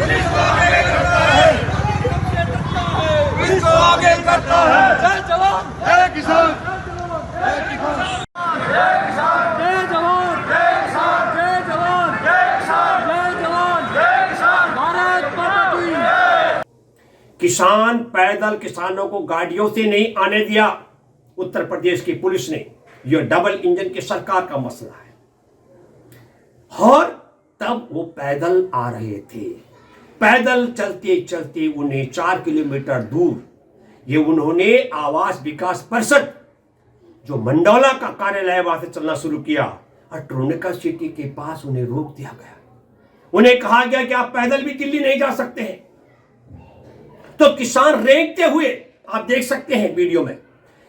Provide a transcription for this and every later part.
Police को आगे करता है, पुलिस को आगे करता है। जय जवान जय किसान, जय किसान, जय किसान, जय जवान, जय किसान, जय जवान, जय किसान, जय जवान, जय किसान, भारत माता की। किसान पैदल किसानों को गाड़ियों से नहीं आने दिया उत्तर प्रदेश की पुलिस ने। यह डबल इंजन की सरकार का मसला है। और तब वो पैदल आ रहे थे, पैदल चलते चलते उन्हें 4 किलोमीटर दूर ये उन्होंने आवास विकास परिषद जो मंडौला का कार्यालय वहां से चलना शुरू किया और ट्रोनिका सिटी के पास उन्हें रोक दिया गया। उन्हें कहा गया कि आप पैदल भी दिल्ली नहीं जा सकते हैं। तो किसान रेंगते हुए, आप देख सकते हैं वीडियो में,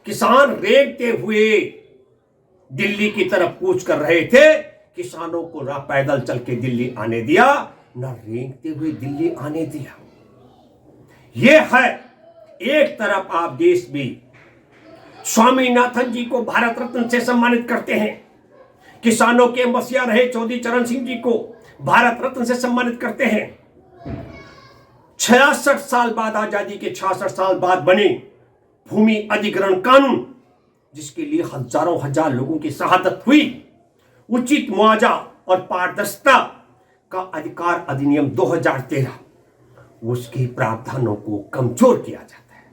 किसान रेंगते हुए दिल्ली की तरफ कूच कर रहे थे। किसानों को ना पैदल चल के दिल्ली आने दिया, ना रेंगते हुए दिल्ली आने दिया। यह है एक तरफ आप देश में स्वामीनाथन जी को भारत रत्न से सम्मानित करते हैं, किसानों के मसीहा रहे चौधरी चरण सिंह जी को भारत रत्न से सम्मानित करते हैं। 66 साल बाद, आजादी के 66 साल बाद बने भूमि अधिग्रहण कानून, जिसके लिए हजारों हजार लोगों की शहादत हुई, उचित मुआवजा और पारदर्शिता का अधिकार अधिनियम 2013, उसके प्रावधानों को कमजोर किया जाता है।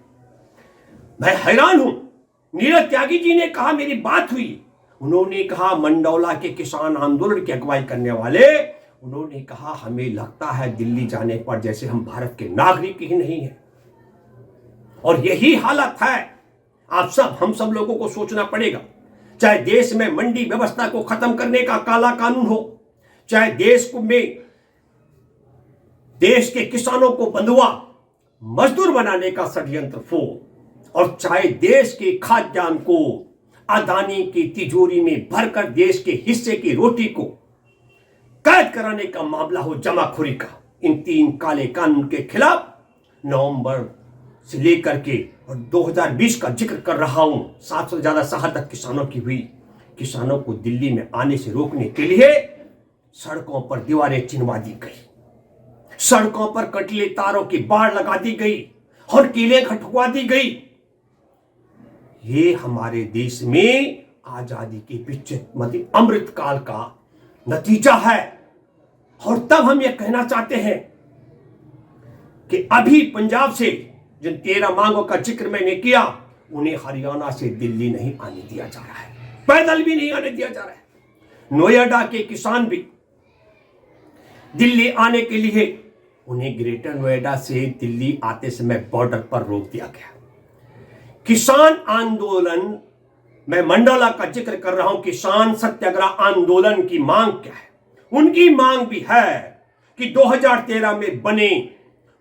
मैं हैरान हूं, नीरज त्यागी जी ने कहा, मेरी बात हुई, उन्होंने कहा मंडौला के किसान आंदोलन की अगुवाई करने वाले, उन्होंने कहा हमें लगता है दिल्ली जाने पर जैसे हम भारत के नागरिक ही नहीं हैं। और यही हालत है। हम सब लोगों को सोचना पड़ेगा, चाहे देश में मंडी व्यवस्था को खत्म करने का काला कानून हो, चाहे देश के किसानों को बंधुआ मजदूर बनाने का षड्यंत्र हो, और चाहे देश के खाद्यान्न को अदानी की तिजोरी में भरकर देश के हिस्से की रोटी को कैद कराने का मामला हो, जमाखोरी का। इन 3 काले कानून के खिलाफ नवंबर से लेकर के और 2020 का जिक्र कर रहा हूं, 700 से ज्यादा शहादत किसानों की हुई। किसानों को दिल्ली में आने से रोकने के लिए सड़कों पर दीवारें चिनवा दी गई, सड़कों पर कटीले तारों की बाड़ लगा दी गई और कीलें खटकवा दी गई। ये हमारे देश में आजादी के 75वें अमृत काल का नतीजा है। और तब हम ये कहना चाहते हैं कि अभी पंजाब से जिन 13 मांगों का जिक्र मैंने किया, उन्हें हरियाणा से दिल्ली नहीं आने दिया जा रहा है, पैदल भी नहीं आने दिया जा रहा है। नोएडा के किसान भी दिल्ली आने के लिए, उन्हें ग्रेटर नोएडा से दिल्ली आते समय बॉर्डर पर रोक दिया गया। किसान आंदोलन, मैं मंडौला का जिक्र कर रहा हूं, किसान सत्याग्रह आंदोलन की मांग क्या है? उनकी मांग भी है कि 2013 में बने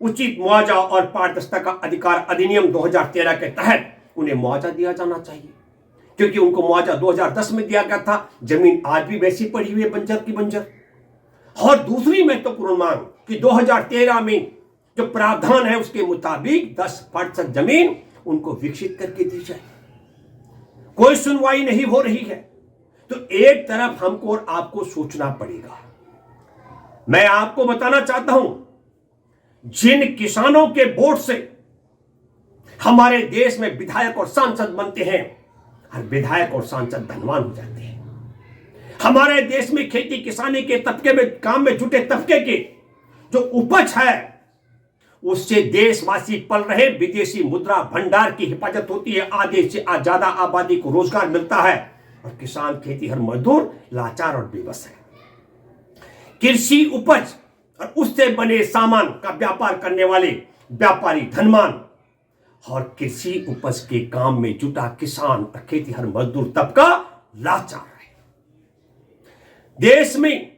उचित मुआवजा और पारदर्शिता का अधिकार अधिनियम 2013 के तहत उन्हें मुआवजा दिया जाना चाहिए, क्योंकि उनको मुआवजा 2010 में दिया गया था। जमीन आज भी वैसी पड़ी हुई है, बंजर की बंजर। और दूसरी महत्वपूर्ण मांग कि 2013 में जो प्रावधान है उसके मुताबिक 10% जमीन उनको विकसित करके दी जाए। कोई सुनवाई नहीं हो रही है। तो एक तरफ हमको और आपको सोचना पड़ेगा। मैं आपको बताना चाहता हूं, जिन किसानों के वोट से हमारे देश में विधायक और सांसद बनते हैं, हर विधायक और सांसद धनवान हो जाते हैं। हमारे देश में खेती किसानी के तबके में, काम में जुटे तबके के जो उपज है, उससे देशवासी पल रहे। विदेशी मुद्रा भंडार की हिफाजत होती है, आधे से ज्यादा आबादी को रोजगार मिलता है, और किसान खेतीहर मजदूर लाचार और बेबस है। कृषि उपज और उससे बने सामान का व्यापार करने वाले व्यापारी धनवान, और कृषि उपज के काम में जुटा किसान और खेतीहर मजदूर तबका लाचार है। देश में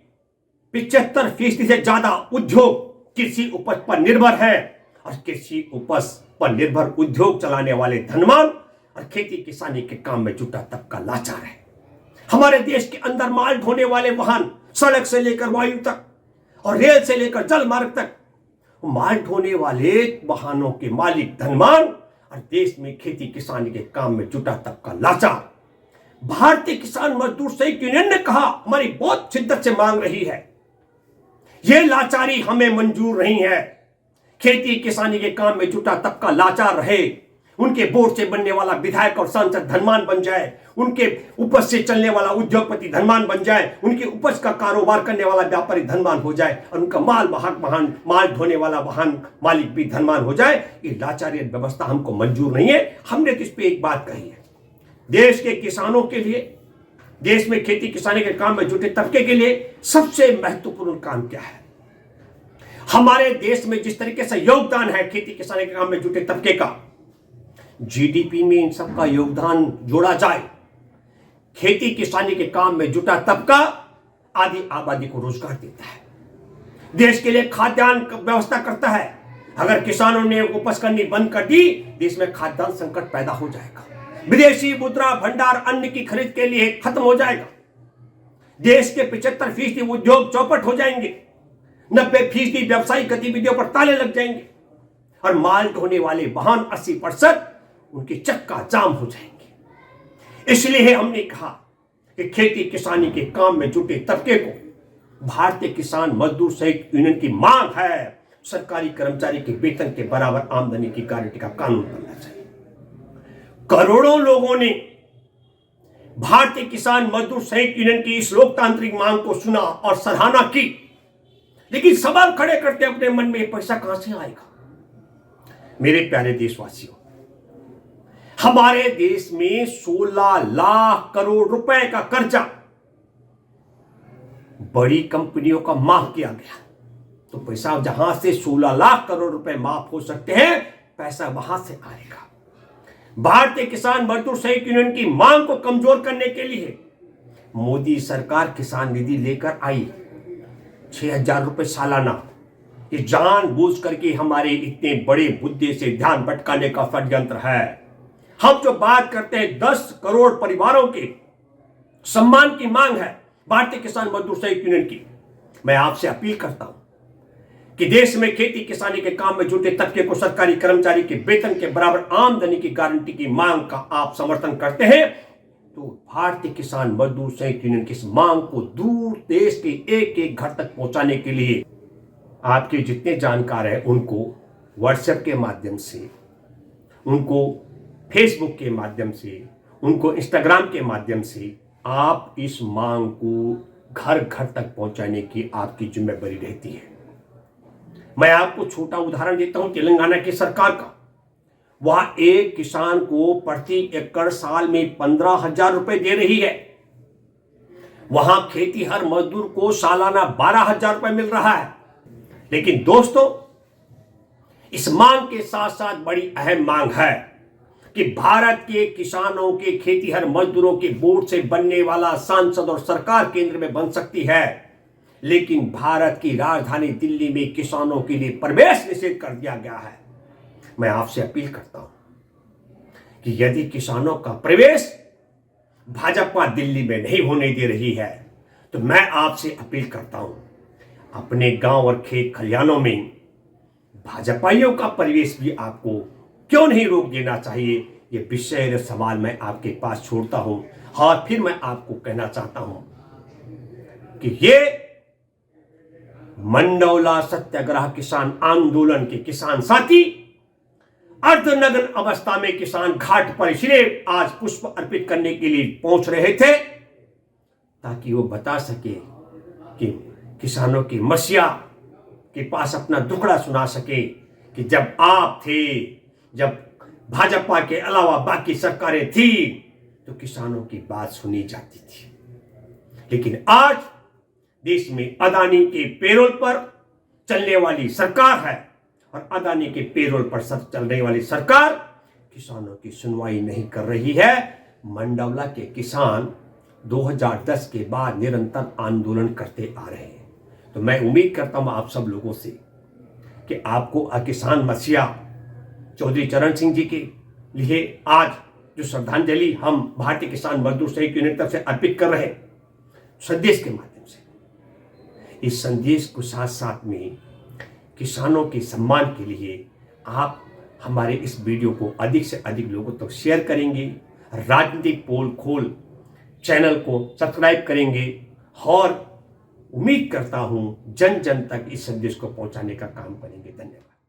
75% से ज्यादा उद्योग कृषि उपज पर निर्भर है, और कृषि उपज पर निर्भर उद्योग चलाने वाले धनवान और खेती किसानी के काम में जुटा तबका लाचार है। हमारे देश के अंदर माल ढोने वाले वाहन, सड़क से लेकर वायु तक और रेल से लेकर जल मार्ग तक, माल ढोने वाले वाहनों के मालिक धनवान और देश में खेती किसानी के काम में जुटा तबका लाचार। भारतीय किसान मजदूर संयुक्त यूनियन ने कहा, हमारी बहुत शिद्दत से मांग रही है ये लाचारी हमें मंजूर नहीं है। खेती किसानी के काम में जुटा तबका लाचार रहे, उनके वोट से बनने वाला विधायक और सांसद धनवान बन जाए, उनके उपज से चलने वाला उद्योगपति धनवान बन जाए, उनकी उपज का कारोबार करने वाला व्यापारी धनवान हो जाए और उनका माल ढोने वाला वाहन मालिक भी धनवान हो जाए। ये लाचारी व्यवस्था हमको मंजूर नहीं है। हमने तो इस पे एक बात कही है, देश के किसानों के लिए, देश में खेती किसानी के काम में जुटे तबके के लिए सबसे महत्वपूर्ण काम क्या है? हमारे देश में जिस तरीके से योगदान है खेती किसानी के काम में जुटे तबके का, जीडीपी में इन सबका योगदान जोड़ा जाए, खेती किसानी के काम में जुटा तबका आधी आबादी को रोजगार देता है, देश के लिए खाद्यान्न व्यवस्था करता है। अगर किसानों ने उपज करनी बंद कर दी, देश में खाद्यान्न संकट पैदा हो जाएगा, विदेशी मुद्रा भंडार अन्न की खरीद के लिए खत्म हो जाएगा, देश के 75% उद्योग चौपट हो जाएंगे, 90% व्यवसायिक गतिविधियों पर ताले लग जाएंगे और माल ढोने वाले वाहन 80% उनके चक्का जाम हो जाएंगे। इसलिए हमने कहा कि खेती किसानी के काम में जुटे तबके को भारतीय किसान मजदूर संयुक्त यूनियन की मांग है, सरकारी कर्मचारी के वेतन के बराबर आमदनी की गारंटी का कानून बनना चाहिए। करोड़ों लोगों ने भारतीय किसान मजदूर संयुक्त यूनियन की इस लोकतांत्रिक मांग को सुना और सराहना की, लेकिन सवाल खड़े करते अपने मन में पैसा कहां से आएगा? मेरे प्यारे देशवासियों, हमारे देश में 16 लाख करोड़ रुपए का कर्जा बड़ी कंपनियों का माफ किया गया, तो पैसा जहां से 16 लाख करोड़ रुपए माफ हो सकते हैं, पैसा वहां से आएगा। भारतीय किसान मजदूर संयुक्त यूनियन की मांग को कमजोर करने के लिए मोदी सरकार किसान निधि लेकर आई, 6,000 रुपए सालाना। ये जानबूझ करके हमारे इतने बड़े मुद्दे से ध्यान भटकाने का षड्यंत्र है। हम जो बात करते हैं 10 करोड़ परिवारों के सम्मान की मांग है भारतीय किसान मजदूर संयुक्त यूनियन की। मैं आपसे अपील करता हूं कि देश में खेती किसानी के काम में जुटे तबके को सरकारी कर्मचारी के वेतन के बराबर आमदनी की गारंटी की मांग का आप समर्थन करते हैं, तो भारतीय किसान मजदूर संयुक्त यूनियन की इस मांग को दूर देश के एक एक घर तक पहुंचाने के लिए आपके जितने जानकार हैं उनको व्हाट्सएप के माध्यम से, उनको फेसबुक के माध्यम से, उनको इंस्टाग्राम के माध्यम से आप इस मांग को घर घर तक पहुंचाने की आपकी जिम्मेदारी रहती है। मैं आपको छोटा उदाहरण देता हूं तेलंगाना की सरकार का। वहां एक किसान को प्रति एकड़ साल में 15,000 रुपए दे रही है। वहां खेतीहर मजदूर को सालाना 12,000 रुपए मिल रहा है। लेकिन दोस्तों, इस मांग के साथ साथ बड़ी अहम मांग है कि भारत के किसानों के खेतीहर मजदूरों के वोट से बनने वाला सांसद और सरकार केंद्र में बन सकती है, लेकिन भारत की राजधानी दिल्ली में किसानों के लिए प्रवेश निषेध कर दिया गया है। मैं आपसे अपील करता हूं कि यदि किसानों का प्रवेश भाजपा दिल्ली में नहीं होने दे रही है, तो मैं आपसे अपील करता हूं अपने गांव और खेत खलिहानों में भाजपाइयों का प्रवेश भी आपको क्यों नहीं रोक देना चाहिए। ये विषय सवाल मैं आपके पास छोड़ता हूं। और फिर मैं आपको कहना चाहता हूं कि ये मंडौला सत्याग्रह किसान आंदोलन के किसान साथी अर्धनग्न अवस्था में किसान घाट पर इसलिए आज पुष्प अर्पित करने के लिए पहुंच रहे थे ताकि वो बता सके कि किसानों की मसीहा के पास अपना दुखड़ा सुना सके कि जब आप थे, जब भाजपा के अलावा बाकी सरकारें थी, तो किसानों की बात सुनी जाती थी। लेकिन आज देश में अदानी के पेरोल पर चलने वाली सरकार है और अदानी के पेरोल पर चलने वाली सरकार किसानों की सुनवाई नहीं कर रही है। मंडौला के किसान 2010 के बाद निरंतर आंदोलन करते आ रहे हैं। तो मैं उम्मीद करता हूं आप सब लोगों से कि आपको किसान मसीहा चौधरी चरण सिंह जी के लिए आज जो श्रद्धांजलि हम भारतीय किसान मजदूर संयुक्त यूनियन तरफ से अर्पित कर रहे हैं संदेश के माध्यम से, इस संदेश को साथ साथ में किसानों के सम्मान के लिए आप हमारे इस वीडियो को अधिक से अधिक लोगों तक शेयर करेंगे, राजनीतिक पोल खोल चैनल को सब्सक्राइब करेंगे और उम्मीद करता हूं जन जन तक इस संदेश को पहुंचाने का काम करेंगे। धन्यवाद।